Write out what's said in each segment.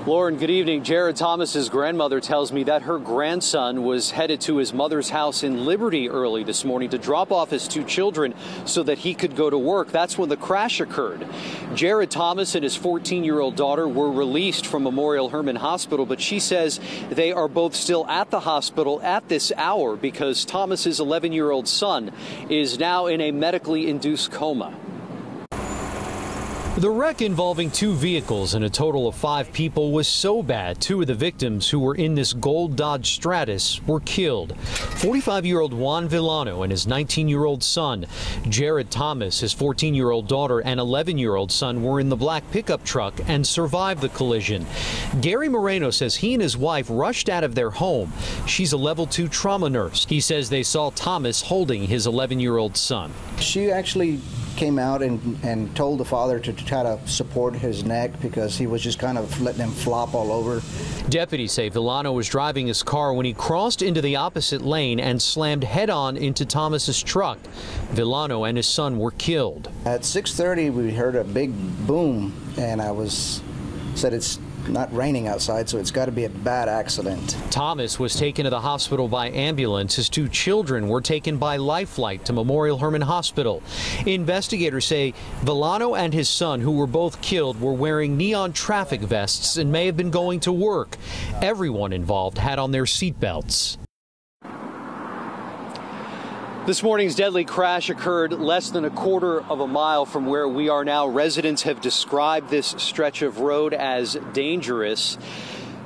Lauren, good evening. Jared Thomas's grandmother tells me that her grandson was headed to his mother's house in Liberty early this morning to drop off his two children so that he could go to work. That's when the crash occurred. Jared Thomas and his 14-year-old daughter were released from Memorial Hermann Hospital, but she says they are both still at the hospital at this hour because Thomas's 11-year-old son is now in a medically induced coma. The wreck involving two vehicles and a total of 5 people was so bad, 2 of the victims who were in this gold Dodge Stratus were killed. 45-year-old Juan Villano and his 19-year-old son. Jared Thomas, his 14-year-old daughter, and 11-year-old son were in the black pickup truck and survived the collision. Gary Moreno says he and his wife rushed out of their home. She's a level 2 trauma nurse. He says they saw Thomas holding his 11-year-old son. She actually came out and told the father to try to support his neck because he was just kind of letting him flop all over. Deputies say Villano was driving his car when he crossed into the opposite lane and slammed head-on into Thomas's truck. Villano and his son were killed. At 6:30, we heard a big boom, and said it's not raining outside, so it's got to be a bad accident. Thomas was taken to the hospital by ambulance. His 2 children were taken by life flight to Memorial Hermann Hospital. Investigators say Villano and his son, who were both killed, were wearing neon traffic vests and may have been going to work. Everyone involved had on their seatbelts. This morning's deadly crash occurred less than a quarter of a mile from where we are now. Residents have described this stretch of road as dangerous.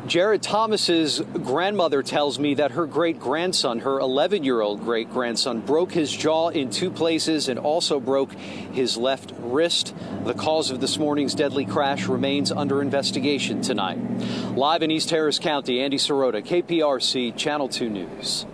Jared Thomas's grandmother tells me that her great-grandson, her 11-year-old great-grandson, broke his jaw in 2 places and also broke his left wrist. The cause of this morning's deadly crash remains under investigation tonight. Live in East Harris County, Andy Sirota, KPRC, Channel 2 News.